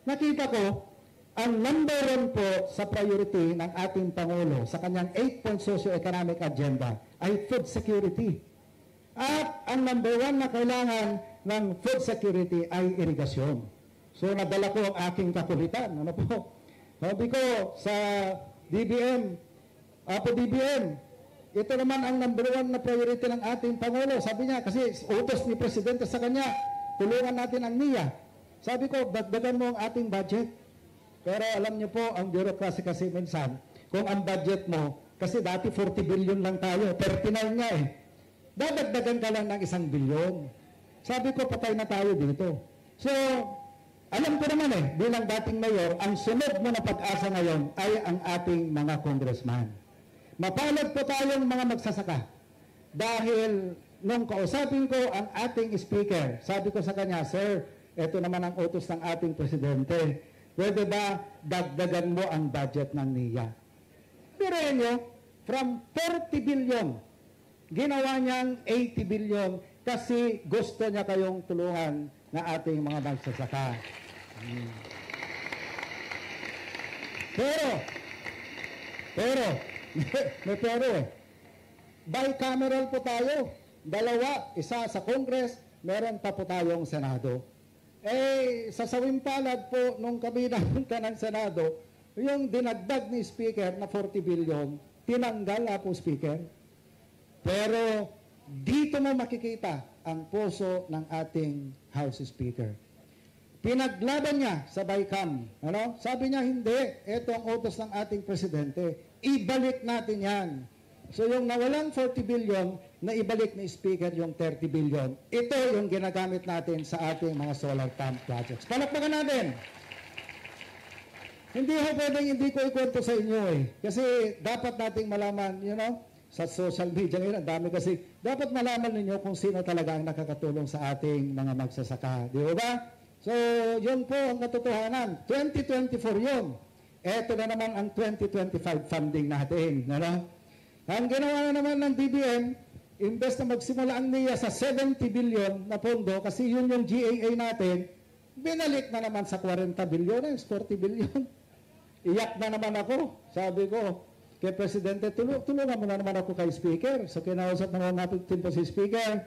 nakita ko, ang number one po sa priority ng ating Pangulo sa kanyang 8-point socio-economic agenda ay food security. At ang number one na kailangan ng food security ay irigasyon. So nadala ko ang aking kakulitan. Ano po? Sabi ko sa DBM, DBM, ito naman ang number one na priority ng ating Pangulo. Sabi niya, kasi utos ni Presidente sa kanya, tulungan natin ang NIA. Sabi ko, dagdagan mo ang ating budget. Pero alam niyo po, ang bureaucracy kasi minsan, kung ang budget mo, kasi dati 40 billion lang tayo, 39 nga eh. Dadagdagan ka lang ng 1 bilyon. Sabi ko, patay na tayo dito. So, alam ko naman eh, bilang dating mayor, ang sunod mo na pag-asa ngayon ay ang ating mga congressman. Mapalad po tayong mga magsasaka. Dahil nung kausapin ko ang ating speaker, sabi ko sa kanya, Sir, ito naman ang utos ng ating presidente. Pwede ba dagdagan mo ang budget ng NIA? Pero nyo, from 40 billion, ginawa niyang 80 billion kasi gusto niya kayong tulungan na ating mga magsasaka. Pero, may pero eh. Bicameral po tayo. Dalawa, isa sa Congress, meron pa po tayong Senado. Eh, sa sawimpalad po, nung kami napunta ng Senado, yung dinagdag ni Speaker na 40 billion, tinanggal na po Speaker. Pero, dito mo makikita ang puso ng ating House Speaker. Pinaglaban niya sa BICAM. Ano? Sabi niya, hindi. Ito ang utos ng ating presidente. Ibalik natin yan. So yung nawalang 40 billion, na ibalik ni Speaker yung 30 billion. Ito yung ginagamit natin sa ating mga solar pump projects. Palakpakan natin. Hindi ho pwedeng hindi ko ikwento sa inyo eh. Kasi dapat nating malaman, sa social media ngayon, ang dami kasi, dapat malaman ninyo kung sino talaga ang nakakatulong sa ating mga magsasaka. Di ba? So, yun po ang katotohanan. 2024 yun. Eto na naman ang 2025 funding natin. Ang ginawa na naman ng DBM, imbes na magsimula ang NIA sa 70 billion na pondo, kasi yun yung GAA natin, binalik na naman sa 40 billion, 40 billion. Iyak na naman ako. Sabi ko, kay Presidente, tulungan mo na naman ako kay Speaker. So, kinausap naman natin po si Speaker.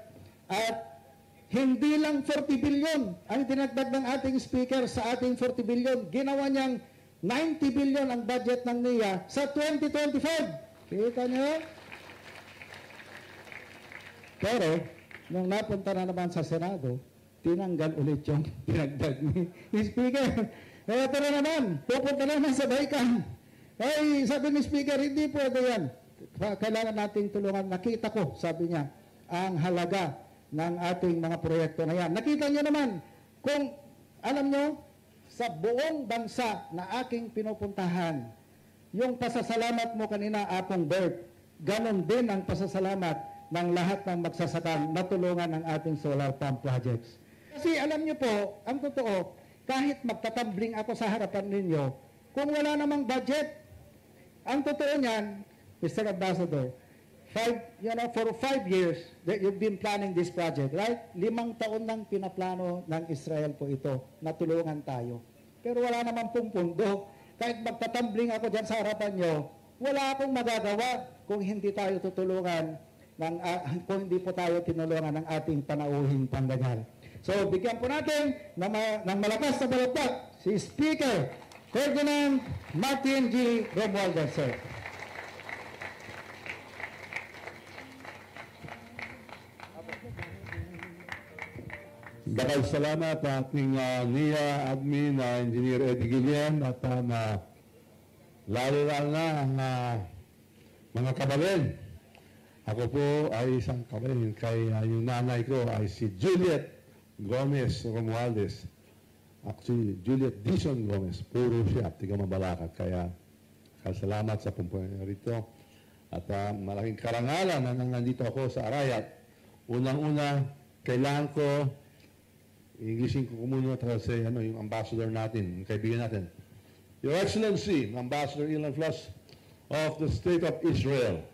At hindi lang 40 billion ang dinagdag ng ating Speaker sa ating 40 billion. Ginawa niyang 90 billion ang budget ng NIA sa 2025. Kita niyo? Pero, nung napunta na naman sa Senado, tinanggal ulit yung dinagdag ni Speaker. Ito na naman, pupunta naman sa BICAM. Ay, sabi ni Speaker, hindi pwede yan. Kailangan nating tulungan. Nakita ko, sabi niya, ang halaga ng ating mga proyekto na yan. Nakita niyo naman, kung alam niyo, sa buong bansa na aking pinupuntahan, yung pasasalamat mo kanina, Apong Bert, ganon din ang pasasalamat ng lahat ng magsasaka na tulungan ng ating solar pump projects. Kasi alam niyo po, ang totoo, kahit magtatambling ako sa harapan ninyo, kung wala namang budget, ang totoo niyan, Mr. Ambassador, for 5 years that you've been planning this project, right? 5 taon nang pinaplano ng Israel po ito na tulungan tayo. Pero wala naman pong pundo. Kahit magtatambling ako dyan sa harapan nyo, wala akong magagawa kung hindi tayo tutulungan, kung hindi po tayo tinulungan ng ating panauhing panggangal. So, bigyan po natin ng malakas na balakpak si Speaker Ferdinand Martin G. Romualdez, sir. Daghang salamat ating NIA admin Engineer Eddie Guillen at lalo na ang mga kabalin. Ako po ay isang kabalin, kaya yung nanay ko ay si Juliet Gomez Romualdez. Actually, Juliet Dison Gomez, puro siya, tiga Mabalacat. Kaya salamat sa pumpunan rito. At malaking karangalan na nandito ako sa Arayat. Unang-una, kailangan ko Englishin ko muna kasi yung ambassador natin, yung kaibigan natin. Your Excellency, Ambassador Ilan Flas of the State of Israel,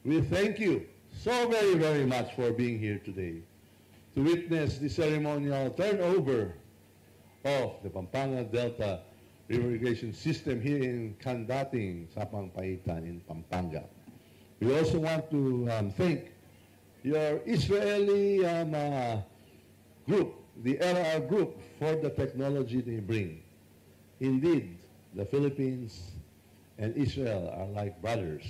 we thank you so very, very much for being here today to witness the ceremonial turnover of the Pampanga Delta River Irrigation System here in Candating, Sapang Paitan in Pampanga. We also want to thank your Israeli group, the LR group, for the technology they bring. Indeed, the Philippines and Israel are like brothers.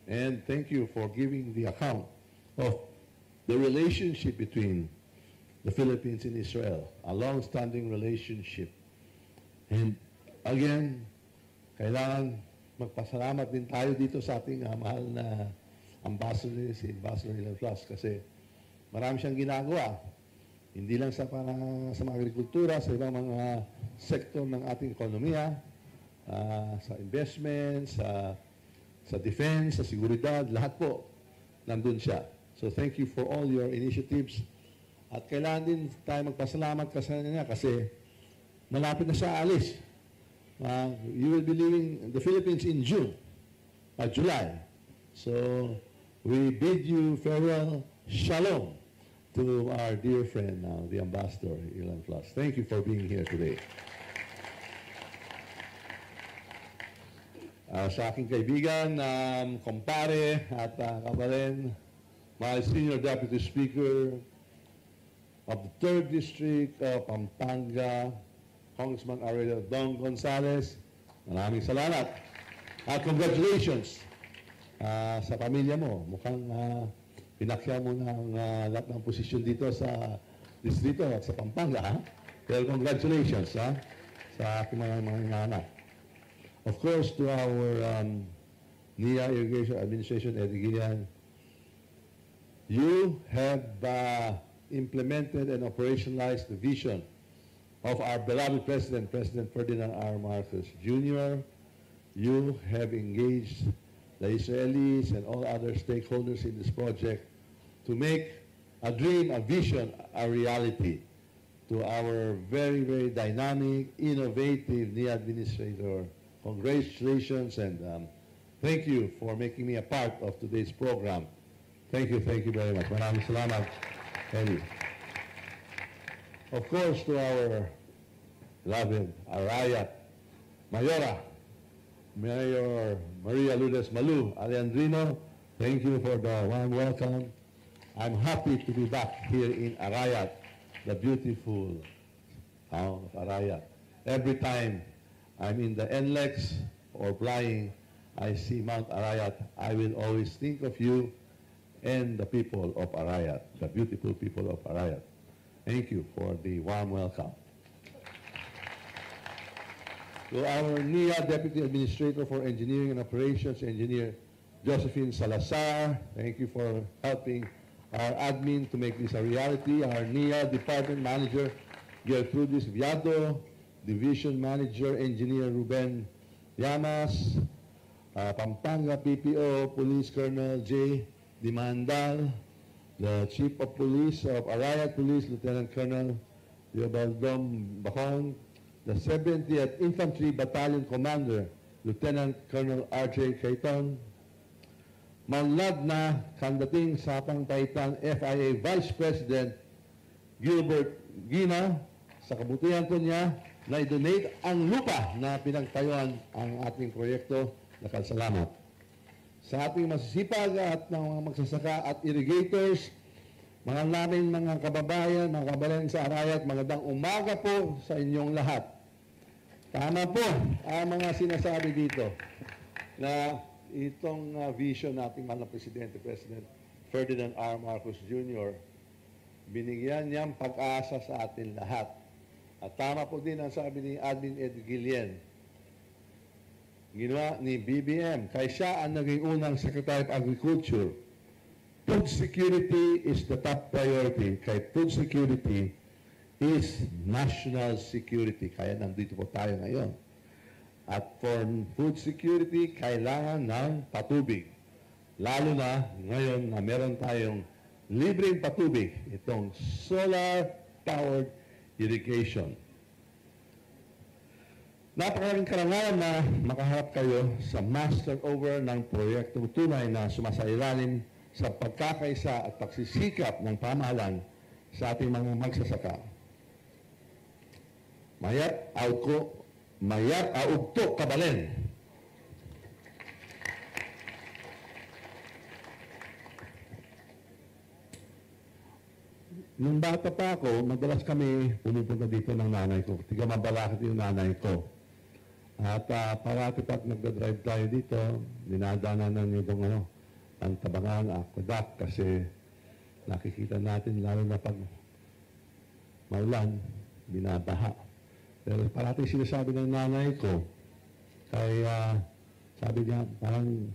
And thank you for giving the account of the relationship between the Philippines and Israel, a long-standing relationship. And again, kailangan magpasalamat din tayo dito sa ating mahal na ambassador, si Ambassador Ilan Flas, kasi marami siyang ginagawa. Hindi lang sa mga agrikultura, sa ibang mga sektor ng ating ekonomiya, sa investments, sa defense, sa seguridad, lahat po nandun siya. So thank you for all your initiatives. At kailangan din tayo magpasalamat kasi niya kasi malapit na siya alis. You will be leaving the Philippines in July. So we bid you farewell, shalom, to our dear friend now, the Ambassador Ilan Flas. Thank you for being here today. Sa aking kaibigan, kumpare at kabalen, my Senior Deputy Speaker of the 3rd District of Pampanga, Congressman Aurelio Dong Gonzales, maraming salamat. At congratulations sa pamilya mo. Mukhang pinakya mo na ang lahat ng posisyon dito sa distrito at sa Pampanga. Ha? Well, congratulations sa aking mga anak. Of course, to our NIA Irrigation Administration, Eddie Gillian, you have implemented and operationalized the vision of our beloved President, President Ferdinand R. Marcos Jr. You have engaged the Israelis and all other stakeholders in this project to make a dream, a vision, a reality to our very, very dynamic, innovative NIA administrator. Congratulations and thank you for making me a part of today's program. Thank you very much. Maraming salamat, Eddie. Of course, to our beloved Arayat, Mayora, Mayor Maria Lourdes Malu, Alejandrino, thank you for the warm welcome. I'm happy to be back here in Arayat, the beautiful town of Arayat. Every time I'm in the NLEX or flying, I see Mount Arayat, I will always think of you and the people of Arayat, the beautiful people of Arayat. Thank you for the warm welcome. To our NIA Deputy Administrator for Engineering and Operations, Engineer Josephine Salazar, thank you for helping our admin to make this a reality. Our NIA Department Manager, Gertrudis Viado, Division Manager, Engineer Ruben Llamas, Pampanga PPO, Police Colonel J. Dimandal, the Chief of Police of Arayat Police, Lieutenant Colonel Leobaldom Bacon, the 70th Infantry Battalion Commander, Lieutenant Colonel R.J. Cayton, manlad na kandating Sapang Paitan FIA Vice President Gilbert Gina, sa kabutihan po niya na i-donate ang lupa na pinagtayuan ang ating proyekto. Nakasalamat. Sa ating masisipag at mga magsasaka at irrigators, mga namin mga kababayan, mga kababayan sa Arayat, magandang umaga po sa inyong lahat. Tama po ang mga sinasabi dito na itong vision nating mahal na Presidente, President Ferdinand R. Marcos Jr., binigyan niyang pag-asa sa atin lahat. At tama po din ang sabi ni Admin Ed Guillen, ginawa ni BBM, kaya siya ang naging unang Secretary of Agriculture. Food security is the top priority. Kaya food security is national security. Kaya nandito po tayo ngayon. At for food security, kailangan ng patubig. Lalo na ngayon na meron tayong libreng patubig, itong solar-powered irrigation. Napakaraming karangalan na makaharap kayo sa master over ng proyektong tunay na sumasailalim sa pagkakaisa at pagsisikap ng pamahalaan sa ating mga magsasaka. mayat augto kabalen. Nung bata pa ako, madalas kami pumupunta dito ng nanay ko. Tiga Mabalakid yung nanay ko. At parati pag nagda-drive tayo dito, dinadaanan ng itong ang Tabangan, Aqueduct, kasi nakikita natin lalo na pag maulan, binabaha. Pero parati sinasabi ng nanay ko, kaya sabi niya, parang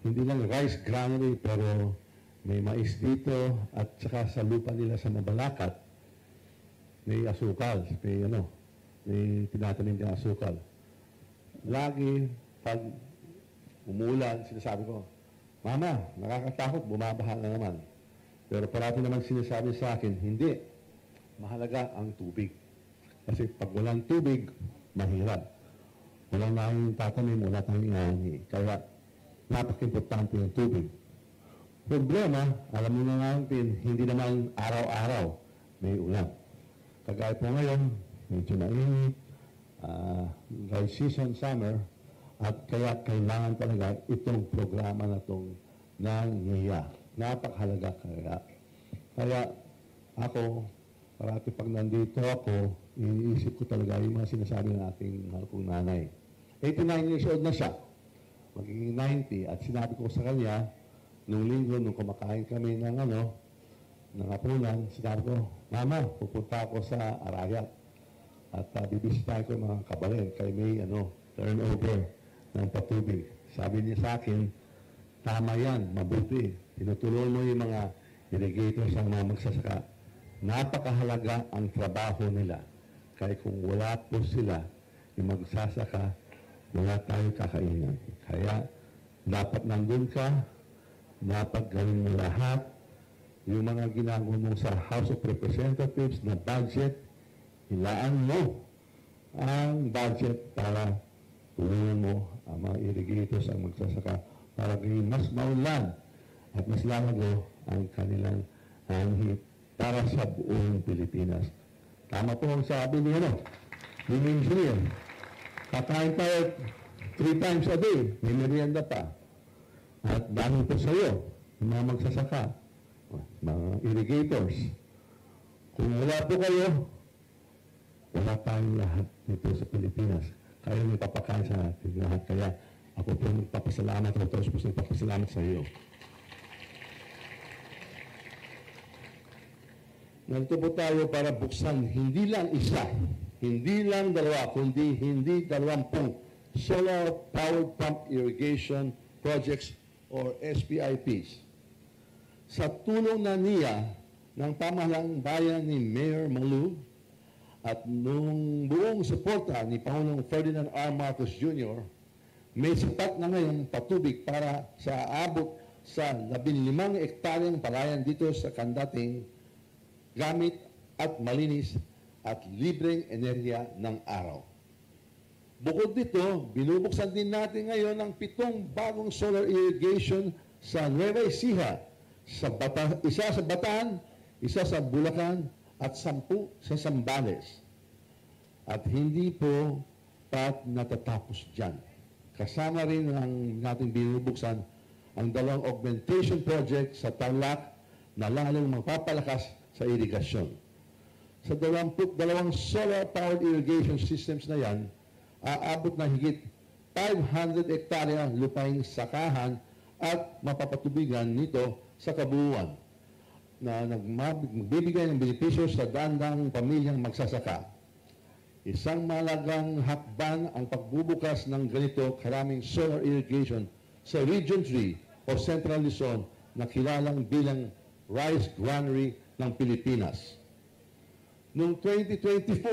hindi lang rice granary, pero may mais dito at saka sa lupa nila sa Mabalacat, may asukal, may tinatanim ng asukal. Lagi, pag umulan, sinasabi ko, Mama, nakakatakot, bumabaha na naman. Pero parati naman sinasabi sa akin, hindi. Mahalaga ang tubig. Kasi pag walang tubig, mahirap. Walang nanging tatanim, wala tayong inaani. Kaya, napaka-importante yung tubig. Problema, alam mo na natin, hindi naman araw-araw may ulan. Kagaya po ngayon, medyo mainit, dry season, summer, at kaya kailangan talaga itong programa na itong ng NIA. Napakahalaga kaya. Kaya ako, parati pag nandito ako, iniisip ko talaga yung mga sinasabi ng ating mahal kong nanay. 89 years old na siya, magiging 90, at sinabi ko sa kanya, nung linggo, nung kumakain kami ng ng hapunan, sinabi ko, Mama, pupunta ako sa Arayat. At bibisitahin ko yung mga kabalen, kay may turnover ng patubig. Sabi niya sa akin, tama yan, mabuti. Tinutulungan mo yung mga irrigators ang mga magsasaka. Napakahalaga ang trabaho nila. Kaya kung wala po sila, yung magsasaka, wala tayong kakainan. Kaya, dapat nandun ka, dapat gawin mo lahat. Yung mga ginagawa mo sa House of Representatives na budget, ilaan mo ang budget para tulungan mo ang mga irrigators ang magsasaka para gawin mas maulan at mas lalago ang kanilang anhit para sa buong Pilipinas. Tama po ang sabi ni engineer. Kakain tayo 3 times a day, may merienda pa. At dami po sa iyo, yung mga magsasaka, mga irrigators. Kung wala po kayo, wala tayong lahat dito sa Pilipinas. Kayo may papakain sa ating lahat. Kaya ako po nagpapasalamat, ako po nagpapasalamat sa iyo. Nandito po tayo para buksan hindi lang isa, hindi lang dalawa, kundi hindi 20 solar powered pump irrigation projects or SPIPs. Sa tulong na niya ng pamahalang bayan ni Mayor Malu at nung buong suporta ni Pangulong Ferdinand R. Marcos Jr., may sapat na ngayon patubig para sa aabot sa 15 ektaryang palayan dito sa Kandating gamit at malinis at libreng enerhiya ng araw. Bukod dito, binubuksan din natin ngayon ang 7 bagong solar irrigation sa Nueva Ecija, isa sa Bataan, isa sa Bulacan, at 10 sa Zambales. At hindi po natatapos dyan. Kasama rin ang nating binubuksan ang 2 augmentation project sa Tarlac na lalong magpapalakas sa irigasyon. Sa 22 solar-powered irrigation systems na yan, aabot na higit 500 hektarya lupaing sakahan at mapapatubigan nito sa kabuuan na magbibigay ng benepisyo sa daan-daang pamilyang magsasaka. Isang malagang hakbang ang pagbubukas ng ganito karaming solar irrigation sa Region 3 o Central Luzon na kilalang bilang Rice Granary ng Pilipinas. Noong 2024,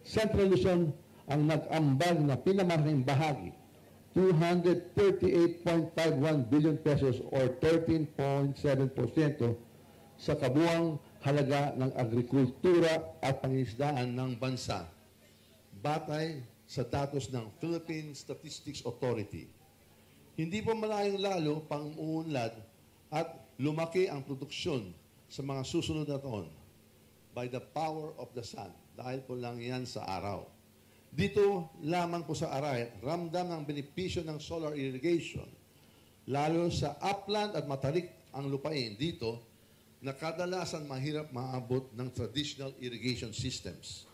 Central Luzon ang nag-ambag na pinamalaking bahagi, 238.51 billion pesos or 13.7% sa kabuuang halaga ng agrikultura at pangingisdaan ng bansa, batay sa datos ng Philippine Statistics Authority. Hindi pa malayong lalo pang uunlad at lumaki ang produksyon sa mga susunod na taon by the power of the sun, dahil po lang yan sa araw. Dito lamang po sa Aray, ramdam ng benepisyo ng solar irrigation, lalo sa upland at matarik ang lupain dito na kadalasan mahirap maabot ng traditional irrigation systems.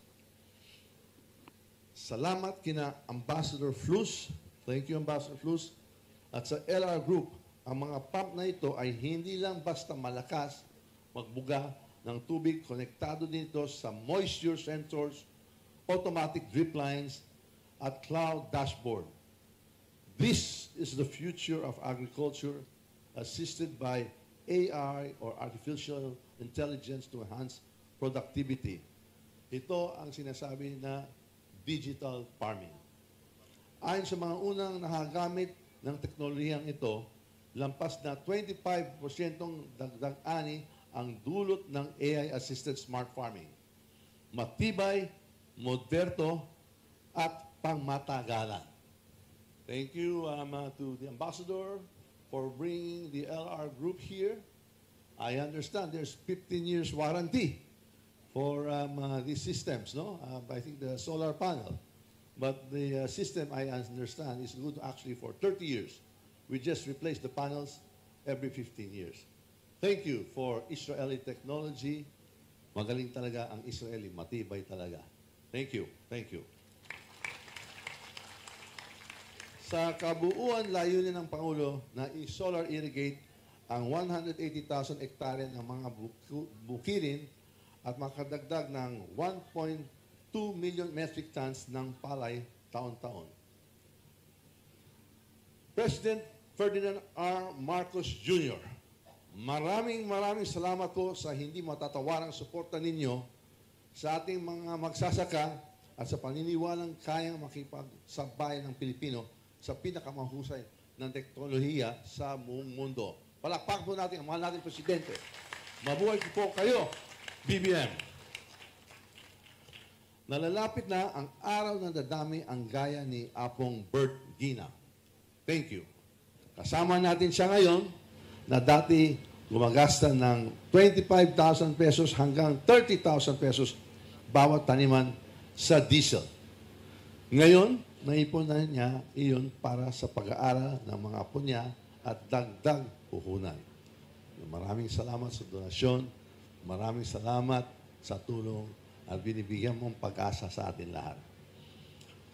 Salamat kina Ambassador Flus, thank you Ambassador Flus, at sa LR Group. Ang mga pump na ito ay hindi lang basta malakas magbuga ng tubig, konektado dito sa moisture sensors, automatic drip lines, at cloud dashboard. This is the future of agriculture assisted by AI or artificial intelligence to enhance productivity. Ito ang sinasabi na digital farming. Ayon sa mga unang nakagamit ng teknolohiyang ito, lampas na 25% dagdag ani ang dulot ng AI-assisted smart farming. Matibay, moderno, at pangmatagalan. Thank you to the ambassador for bringing the LR group here. I understand there's 15 years warranty for these systems, no? I think the solar panel. But the system, I understand, is good actually for 30 years. We just replace the panels every 15 years. Thank you for Israeli technology. Magaling talaga ang Israeli, matibay talaga. Thank you. Thank you. Sa kabuuan, layunin ng Pangulo na i-solar irrigate ang 180,000 hektarya ng mga bukirin at makadagdag ng 1.2 million metric tons ng palay taon-taon. President Ferdinand R. Marcos Jr., maraming salamat po sa hindi matatawarang suporta ninyo sa ating mga magsasaka at sa paniniwalang kayang makipagsabay ng Pilipino sa pinakamahusay ng teknolohiya sa buong mundo. Palakpak po natin ang mahal nating Presidente. Mabuhay po kayo, BBM. Nalalapit na ang araw na dadami ang gaya ni Apong Bert Gina. Thank you. Kasama natin siya ngayon na dati gumagasta ng 25,000 pesos hanggang 30,000 pesos bawat taniman sa diesel. Ngayon, naipon na niya iyon para sa pag-aaral ng mga apo niya at dagdag puhunan. Maraming salamat sa donasyon, maraming salamat sa tulong at binibigyan mong pag-asa sa atin lahat.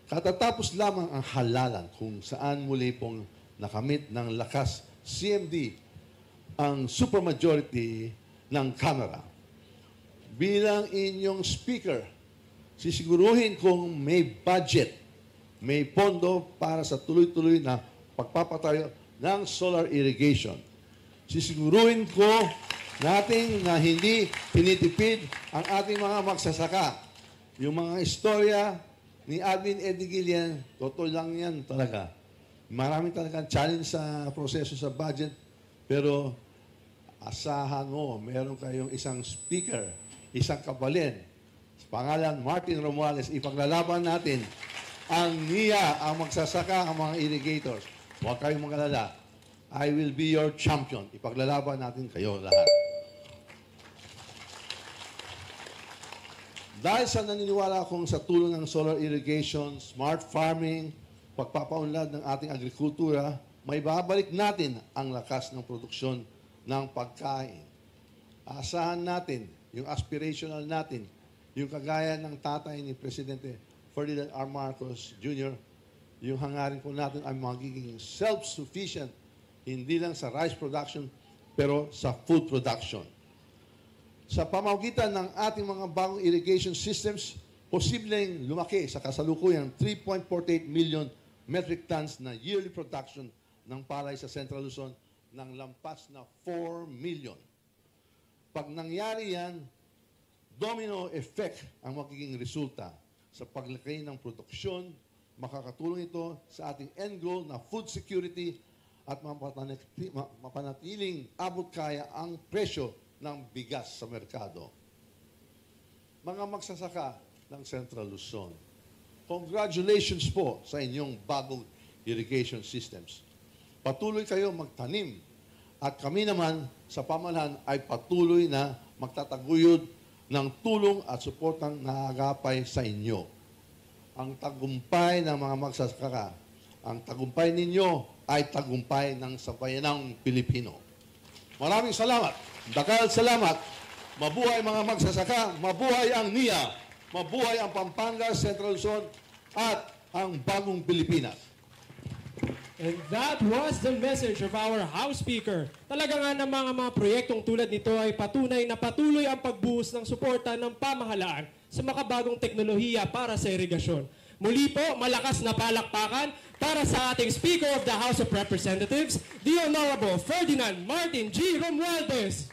Katatapos lamang ang halalan kung saan muli pong nakamit ng lakas CMD ang supermajority ng Kamara. Bilang inyong speaker, sisiguruhin kung may budget, may pondo para sa tuloy-tuloy na pagpapatayo ng solar irrigation. Sisiguruhin ko natin na hindi tinitipid ang ating mga magsasaka. Yung mga istorya ni Admin Eddie Guillen, totoo lang yan talaga. Maraming talagang challenge sa proseso sa budget, pero asahan mo, meron kayong isang speaker, isang kabalin, pangalan Martin Romualdez, ipaglalaban natin ang NIA, ang magsasaka, ang mga irrigators. Huwag kayong magalala. I will be your champion. Ipaglalaban natin kayo lahat. Dahil sa naniniwala akong sa tulong ng solar irrigation, smart farming, pagpapaunlad ng ating agrikultura, may babalik natin ang lakas ng produksyon ng pagkain. Asahan natin, yung aspirational natin, yung kagaya ng tatay ni Presidente Ferdinand R. Marcos Jr., yung hangarin po natin ay magiging self-sufficient, hindi lang sa rice production, pero sa food production. Sa pamamagitan ng ating mga bagong irrigation systems, posibleng lumaki sa kasalukuyang 3.48 million metric tons na yearly production ng palay sa Central Luzon ng lampas na 4 million. Pag nangyari yan, domino effect ang magiging resulta sa paglaki ng produksyon. Makakatulong ito sa ating end goal na food security at mapanatiling abot kaya ang presyo ng bigas sa merkado. Mga magsasaka ng Central Luzon, congratulations po sa inyong bagong irrigation systems. Patuloy kayo magtanim at kami naman sa pamahalaan ay patuloy na magtataguyod ng tulong at suportang naagapay sa inyo. Ang tagumpay ng mga magsasaka, ang tagumpay ninyo ay tagumpay ng sambayanang Pilipino. Maraming salamat. Dakal salamat. Mabuhay mga magsasaka, mabuhay ang NIA, mabuhay ang Pampanga Central Zone at ang bagong Pilipinas. And that was the message of our House Speaker. Talaga nga ng mga proyektong tulad nito ay patunay na patuloy ang pagbuhos ng suporta ng pamahalaan sa makabagong teknolohiya para sa irigasyon. Muli po, malakas na palakpakan para sa ating Speaker of the House of Representatives, the Honorable Ferdinand Martin G. Romualdez.